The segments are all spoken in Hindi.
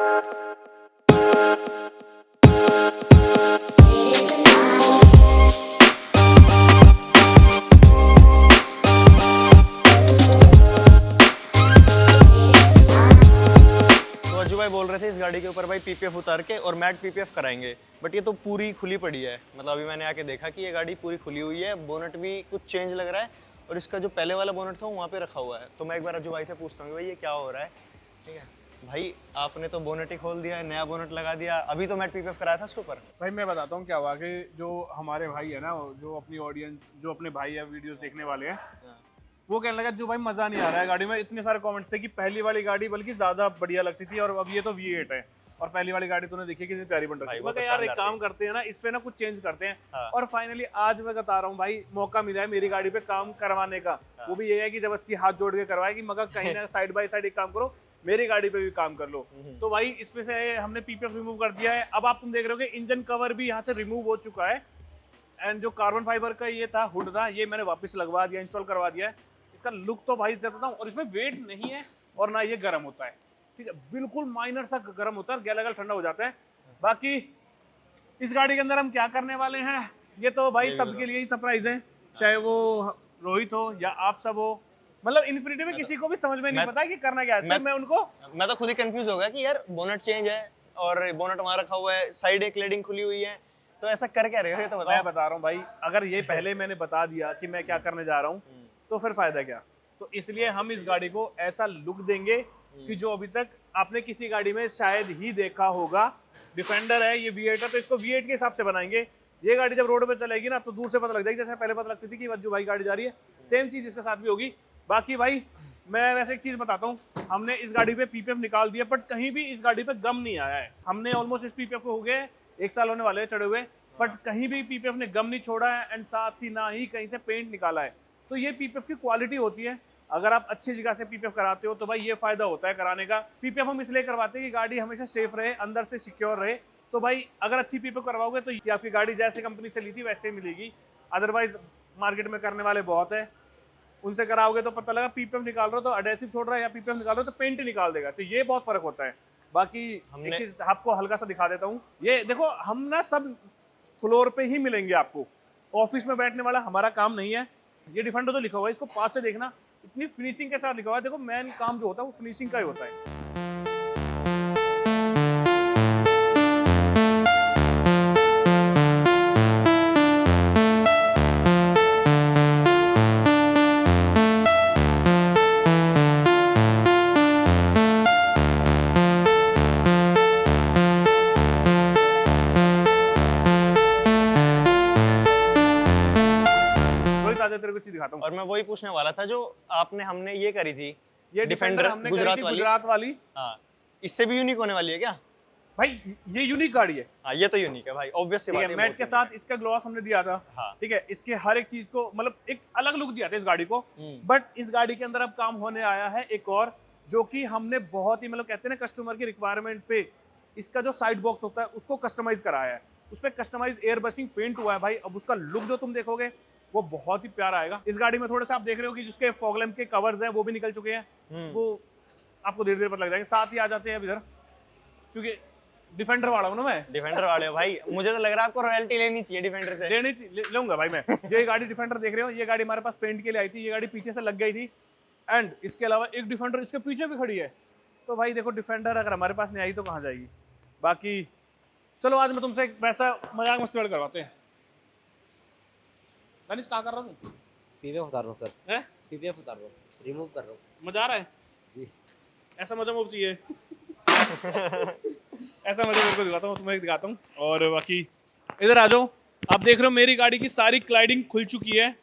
भाई बोल रहे थे इस गाड़ी के ऊपर भाई पीपीएफ उतार के और मैट पीपीएफ कराएंगे, बट ये तो पूरी खुली पड़ी है। मतलब अभी मैंने आके देखा कि ये गाड़ी पूरी खुली हुई है, बोनट भी कुछ चेंज लग रहा है और इसका जो पहले वाला बोनट था वहाँ पे रखा हुआ है। तो मैं एक बार अज्जू भाई से पूछता हूँ भाई ये क्या हो रहा है। ठीक है भाई, आपने तो बोनट ही खोल दिया है, नया बोनट लगा दिया, अभी तो मैट पीपीएफ कराया था उसके ऊपर। भाई मैं बताता हूँ क्या हुआ कि जो हमारे भाई है ना, जो अपनी ऑडियंस, जो अपने भाई है वीडियोस देखने वाले हैं, वो कहने लगा जो भाई मजा नहीं आ रहा है गाड़ी में। इतने सारे कमेंट्स थे कि पहली वाली गाड़ी बल्कि ज्यादा बढ़िया लगती थी और अब ये तो V8 है और पहली वाली गाड़ी तूने देखी कितनी प्यारी बन रही है। मैं कहा यार एक काम करते हैं ना, इस पे ना कुछ चेंज करते हैं। हाँ। और फाइनली आज मैं बता रहा हूँ भाई, मौका मिला है मेरी गाड़ी पे काम करवाने का। वो भी ये है कि जबरदस्ती हाथ जोड़ के करवाए कि मगर कहीं ना साइड बाय साइड एक काम करो, मेरी गाड़ी पे भी काम कर लो। तो भाई इसमें से हमने पीपीएफ रिमूव कर दिया है। अब आप तुम देख रहे हो कि इंजन कवर भी यहाँ से रिमूव हो चुका है एंड जो कार्बन फाइबर का ये था हुड था, ये मैंने वापस लगवा दिया, इंस्टॉल करवा दिया है। इसका लुक तो भाई देता हूँ, और इसमें वेट नहीं है और ना ये गर्म होता है। ठीक है, बिल्कुल माइनर सा गर्म होता है, गैला गैला ठंडा हो जाता है। बाकी इस गाड़ी के अंदर हम क्या करने वाले हैं ये तो भाई सबके लिए ही सरप्राइज है, चाहे वो रोहित हो या आप सब हो। मतलब इन्फिनिटी में किसी को भी समझ में नहीं पता कि करना क्या है। मैं तो खुद ही कंफ्यूज हो गया कि यार बोनट चेंज है और बोनट वहां रखा हुआ है, साइड एक क्लेडिंग खुली हुई है, तो ऐसा कर क्या रहे हो ये तो बताओ। मैं बता रहा हूँ भाई, अगर ये पहले मैंने बता दिया कि मैं क्या करने जा रहा हूँ तो फिर फायदा क्या। तो इसलिए हम इस गाड़ी को ऐसा लुक देंगे कि जो अभी तक आपने किसी गाड़ी में शायद ही देखा होगा। डिफेंडर है, ये V8 है, तो इसको V8 के हिसाब से बनाएंगे। ये गाड़ी जब रोड पे चलेगी ना तो दूर से पता लग जाएगी, जैसे पहले पता लगती थी कि वज्जू भाई गाड़ी जा रही है, सेम चीज इसके साथ भी होगी। बाकी भाई मैं वैसे एक चीज बताता हूँ, हमने इस गाड़ी पे पीपीएफ निकाल दिया बट कहीं भी इस गाड़ी पे गम नहीं आया है। हमने ऑलमोस्ट इस पीपीएफ को हो गए 1 साल होने वाले चढ़े हुए, बट कहीं भी पीपीएफ ने गम नहीं छोड़ा है एंड साथ ही ना ही कहीं से पेंट निकाला है। तो ये पीपीएफ की क्वालिटी होती है। अगर आप अच्छी जगह से पीपीएफ कराते हो तो भाई ये फायदा होता है कराने का। पीपीएफ हम इसलिए करवाते हैं कि गाड़ी हमेशा सेफ रहे, अंदर से सिक्योर रहे। तो भाई अगर अच्छी पीपीएफ करवाओगे तो ये आपकी गाड़ी जैसे कंपनी से ली थी वैसे ही मिलेगी। अदरवाइज मार्केट में करने वाले बहुत है, उनसे कराओगे तो पता लगा पीपीएफ निकाल रहे हो तो एडहेसिव छोड़ रहा है, या पीपीएफ निकाल रहे हो तो पेंट निकाल देगा। तो ये बहुत फर्क होता है। बाकी एक चीज आपको हल्का सा दिखा देता हूँ, ये देखो हम ना सब फ्लोर पे ही मिलेंगे आपको, ऑफिस में बैठने वाला हमारा काम नहीं है। ये डिफेंडर तो लिखा हुआ है, इसको पास से देखना, इतनी फिनिशिंग के साथ लिखा हुआ है। देखो मेन काम जो होता है वो फिनिशिंग का ही होता है। तेरे को चीज दिखाता हूँ। और मैं वही पूछने वाला था जो आपने हमने ये करी थी, ये डिफेंडर हमने गुजरात वाली। हाँ, इससे भी यूनिक होने वाली है क्या भाई? ये यूनिक गाड़ी है। हाँ, ये तो यूनिक है भाई, ऑब्वियस सी बात है। मैट के साथ इसका ग्लॉस हमने दिया था। हाँ। ठीक है, इसके हर एक चीज को मतलब एक अलग लुक दिया था इस गाड़ी को। बट इस गाड़ी के अंदर अब काम होने आया है एक और, जो कि हमने बहुत ही मतलब कहते हैं ना कस्टमर की रिक्वायरमेंट पे इसका जो साइड बॉक्स होता है उसको कस्टमाइज कराया है। उस पर कस्टमाइज एयर ब्रशिंग पेंट हुआ है भाई। अब उसका लुक जो तुम देखोगे वो बहुत ही प्यारा आएगा। इस गाड़ी में थोड़ा सा आप देख रहे हो कि जिसके फॉग लैंप के कवर्स हैं वो भी निकल चुके हैं, वो आपको धीरे धीरे पता लग जाएंगे। साथ ही आ जाते हैं अब इधर, क्योंकि डिफेंडर वाला हूं ना मैं। डिफेंडर वाले हो भाई, मुझे तो लग रहा है आपको रॉयल्टी लेनी चाहिए डिफेंडर से। लूंगा भाई मैं। ये गाड़ी डिफेंडर देख रहे हो, ये गाड़ी हमारे पास पेंट के लिए आई थी, ये गाड़ी पीछे से लग गई थी एंड इसके अलावा एक डिफेंडर इसके पीछे भी खड़ी है। तो भाई देखो डिफेंडर अगर हमारे पास नहीं आई तो कहाँ जाएगी। बाकी चलो आज मैं तुमसे एक वैसा मजाक मस्ती करवाते हैं। दानिश कहाँ कर रहा हूँ? पीपीएफ उतार रहा हूँ सर। हैं? पीपीएफ उतार रहा हूँ, रिमूव कर रहा हूँ। मजा आ रहा है जी। ऐसा मजा मुझे चाहिए। ऐसा मजा मेरे को दिखाता हूँ, तुम्हें दिखाता हूँ। और बाकी इधर आ जाओ। आप देख रहे हो मेरी गाड़ी की सारी क्लाइडिंग खुल चुकी है,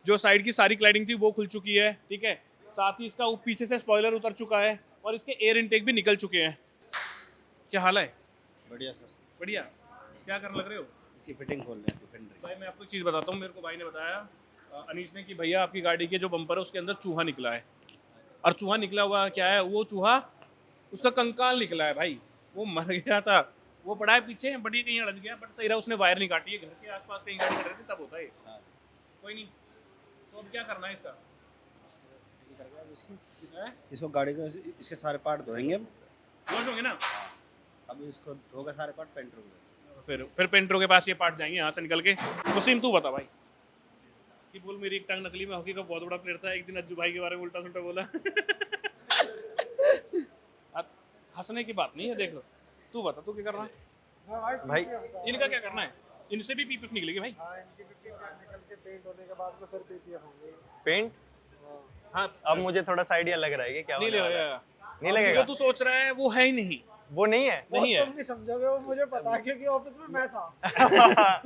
जो साइड की सारी क्लाइडिंग थी वो खुल चुकी है। ठीक है, साथ ही इसका पीछे से स्पॉइलर उतर चुका है और इसके एयर इनटेक भी निकल चुके हैं। क्या हाल है? बढ़िया सर। बढ़िया। क्या करने लग रहे हो? इसकी फिटिंग खोल रहे हैं डिफेंडर। भाई मैं आपको एक चीज़ बताता हूँ, मेरे को भाई ने बताया अनीश ने कि भैया आपकी गाड़ी के जो बम्पर है उसके अंदर चूहा निकला है। और चूहा निकला हुआ क्या है, वो चूहा उसका कंकाल निकला है भाई। वो मर गया था, वो पड़ा है पीछे, बट ये कहीं अड़च गया। बट सही रहा उसने वायर नहीं काटी है, घर के आसपास कहीं गाड़ी खड़ी रहती तब होता है। कोई नहीं, तो अब क्या करना है इसका? इसको गाड़ी को इसके सारे पार्ट धोएंगे हम। वॉश होंगे ना? अब इसको धोगा सारे पार्ट पेंटर को फिर पेंटरों के पास ये पार्ट जाएंगे यहाँ से निकल के। वसीम तू बता भाई कि बोल, मेरी एक टांग नकली में हॉकी का बहुत बड़ा प्लेयर था, एक दिन अज्जू भाई के बारे में उल्टा सुल्टा बोला। अब हंसने की बात नहीं है, देख लो तू बता तू क्या कर रहा है भाई इनका क्या करना है, इनसे भी पीपीएफ निकलेगी भाई। निकल के पेंट होने के बाद में फिर पीपीएफ होंगे। पेंट हाँ अब मुझे थोड़ा सा आइडिया लग रहा है कि क्या नहीं होने वाला है। लगेगा, नहीं जो लगेगा, तू सोच रहा है वो है ही नहीं, वो नहीं है। नहीं है। तुम नहीं समझोगे, वो मुझे पता है क्योंकि ऑफिस में मैं था।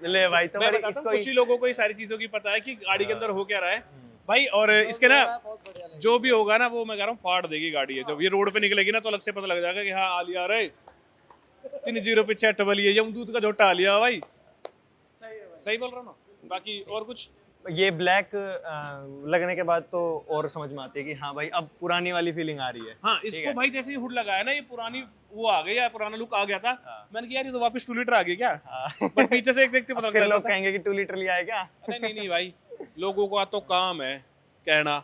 ले भाई तो मैं मेरे बताता इसको हूँ, कुछ ही लोगों को ये सारी चीजों की पता है कि गाड़ी के अंदर हो क्या रहा है भाई। और इसके ना बहुत बढ़िया लगा। जो भी होगा ना वो मैं कह रहा हूँ फाड़ देगी गाड़ी है। जब ये रोड पे निकलेगी ना तो अलग से पता लग जाएगा कि हाँ आलिया रे 30 पे 6 टबल ये यमदूत का झोटा आलिया भाई। सही है भाई। सही बोल रहा हूँ ना। बाकी और कुछ ये ब्लैक लगने के बाद तो और समझ में आती है कि हाँ भाई अब पुरानी वाली फीलिंग आ रही है। हाँ ठीक इसको है। भाई जैसे ही हुड लगाया ना ये पुरानी वो आ गई, या पुराना लुक आ गया था। हाँ। मैंने कहा यार ये तो वापस 2 लीटर आ गई क्या, हाँ। पर पीछे से एक देखते पता फिर लग लोग जाता था। कहेंगे कि 2 लीटर लिया है क्या। अरे नहीं नहीं भाई, लोगों का तो काम है कहना।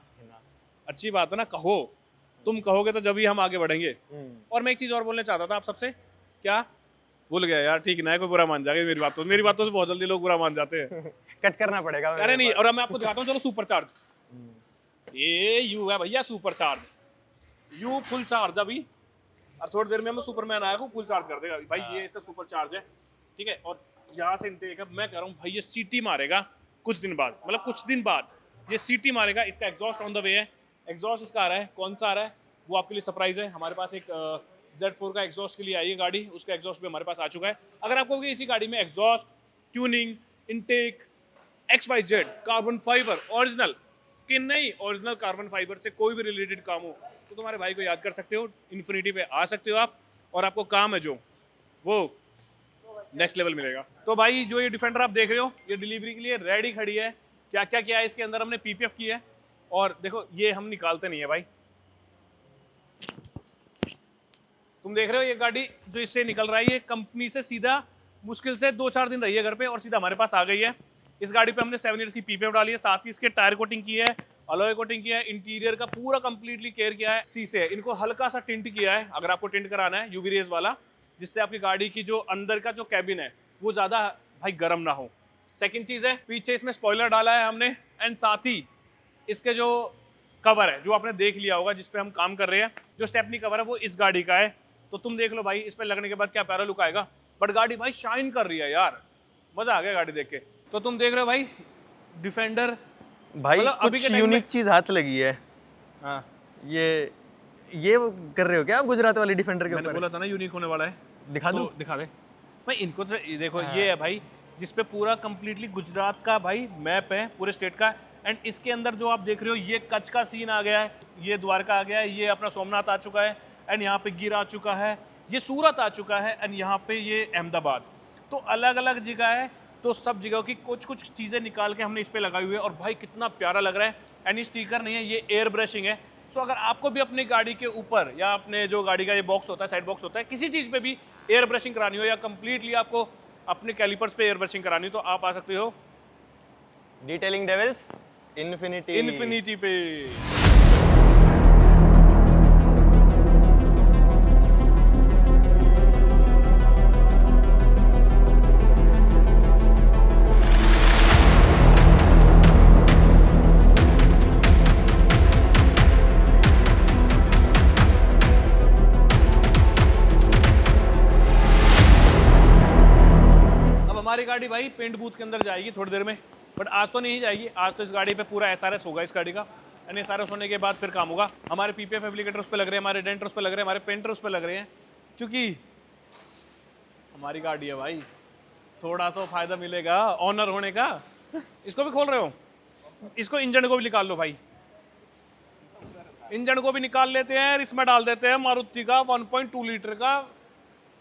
अच्छी बात है ना, कहो, तुम कहोगे तो जब ही हम आगे बढ़ेंगे। और मैं एक चीज और बोलना चाहता था आप सबसे, क्या भूल गया यार, ठीक ना है, कोई बुरा मान जाएगा मेरी बातों से बहुत जल्दी लोग बुरा मान जाते हैं। कट करना पड़ेगा। अरे नहीं, और अब मैं आपको दिखाता हूँ, चलो सुपर चार्ज। ये यू है भैया super charge, you full charge अभी, और थोड़ी देर में हम सुपरमैन आएगा फुल चार्ज कर देगा भाई। ये इसका सुपर चार्ज है, ठीक है। और यहाँ से इनटेक है, मैं कह रहा हूँ भाई ये सीटी मारेगा कुछ दिन बाद, मतलब कुछ दिन बाद ये सीटी मारेगा। इसका एग्जॉस्ट ऑन द वे है, एग्जॉस्ट इसका आ रहा है, कौन सा आ रहा है वो आपके लिए सरप्राइज है। हमारे पास एक Z4 का एग्जॉस्ट के लिए आई है गाड़ी, उसका एग्जॉस्ट भी हमारे पास आ चुका है। अगर आपको इसी गाड़ी में exhaust, tuning, intake, XYZ, carbon fibre original, skin नहीं ओरिजिनल कार्बन फाइबर से कोई भी रिलेटेड काम हो तो तुम्हारे भाई को याद कर सकते हो, इन्फिनिटी पे आ सकते हो आप, और आपको काम है जो वो नेक्स्ट लेवल मिलेगा। तो भाई जो ये डिफेंडर आप देख रहे हो ये डिलीवरी के लिए रेडी खड़ी है। क्या क्या किया है इसके अंदर, हमने पीपीएफ की है, और देखो ये हम निकालते नहीं है भाई। तुम देख रहे हो ये गाड़ी जो इससे निकल रहा है ये कंपनी से सीधा मुश्किल से 2-4 दिन रही है घर पे और सीधा हमारे पास आ गई है। इस गाड़ी पे हमने 7 ईयर्स की पीपीएफ डाली है, साथ ही इसके टायर कोटिंग की है, अलॉय कोटिंग किया है, इंटीरियर का पूरा कंप्लीटली केयर किया है। शीशे इनको हल्का सा टिंट किया है, अगर आपको टिंट कराना है यूवी रेज वाला, जिससे आपकी गाड़ी की जो अंदर का जो कैबिन है वो ज़्यादा भाई गर्म ना हो। सेकेंड चीज़ है पीछे इसमें स्पॉइलर डाला है हमने, एंड साथ ही इसके जो कवर है जो आपने देख लिया होगा जिस पे हम काम कर रहे हैं, जो स्टेपनी कवर है वो इस गाड़ी का है। तो तुम देख लो भाई इस पे लगने के बाद क्या प्यारा लुक आएगा। बट गाड़ी भाई शाइन कर रही है यार, मजा आ गया गाड़ी देख के। तो तुम देख रहे हो भाई डिफेंडर भाई मतलब अभी कुछ के टाइम में- यूनिक चीज हाथ लगी है। हाँ ये वो कर रहे हो क्या आप गुजरात वाली डिफेंडर के मैंने ऊपर? बोला था ना यूनिक होने वाला है। दिखा तो दूं? दिखा दे भाई इनको तो ये देखो ये है भाई जिसपे पूरा कंप्लीटली गुजरात का भाई मैप है पूरे स्टेट का। एंड इसके अंदर जो आप देख रहे हो ये कच्छ का सीन आ गया है, ये द्वारका आ गया है, ये अपना सोमनाथ आ चुका है, एंड यहाँ पे गिर आ चुका है, ये सूरत आ चुका है, एंड यहाँ पे ये अहमदाबाद। तो अलग अलग जगह है, तो सब जगह की कुछ कुछ चीज़ें निकाल के हमने इस पे लगाई हुई है, और भाई कितना प्यारा लग रहा है। एंड ये स्टिकर नहीं है, ये एयर ब्रशिंग है। तो अगर आपको भी अपनी गाड़ी के ऊपर या अपने जो गाड़ी का ये बॉक्स होता है, साइड बॉक्स होता है, किसी चीज़ पे भी एयर ब्रशिंग करानी हो या कंप्लीटली आपको अपने कैलिपर्स पे एयर ब्रशिंग करानी हो तो आप आ सकते हो डिटेलिंग डेविल्स इन्फिनिटी। इन्फिनिटी पे। अब हमारी गाड़ी भाई पेंट बूथ के अंदर जाएगी थोड़ी देर में, बट आज तो नहीं जाएगी। आज तो इस गाड़ी पे पूरा SRS होगा इस गाड़ी का, एंड SRS होने के बाद फिर काम होगा। हमारे PPF एप्लीकेटर उस पे लग रहे हैं, हमारे डेंटर उस पे लग रहे हैं, हमारे पेंटर उस पे लग रहे हैं, क्योंकि हमारी गाड़ी है भाई, थोड़ा तो फायदा मिलेगा ऑनर होने का। इसको भी खोल रहे हो, इसको इंजन को भी निकाल लो भाई, इंजन को भी निकाल लेते हैं, इसमें डाल देते हैं मारुति का 1.2 लीटर का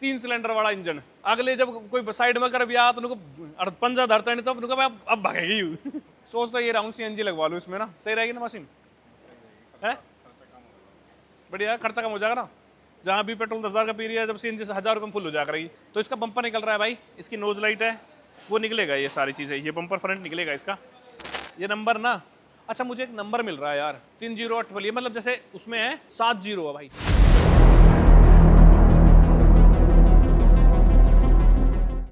3 सिलेंडर वाला इंजन। अगले जब कोई साइड में कर भी आ तो उनको पंजा धरता नहीं तो उनको अब भागेगी। सोच तो ये रहा हूँ CNG लगवा लूँ इसमें ना, सही रहेगी ना मशीन है, बढ़िया खर्चा कम हो जाएगा ना। जहाँ भी पेट्रोल 10,000 का पी रही है जब CNG से 1,000 रुपये में फुल हो जाएगा रही। तो इसका बम्पर निकल रहा है भाई, इसकी नोज लाइट है वो निकलेगा, ये सारी चीज़ें, ये बम्पर फ्रंट निकलेगा इसका। ये नंबर ना, अच्छा मुझे एक नंबर मिल रहा है यार 308 वाली, मतलब जैसे उसमें है 7 जीरो है भाई।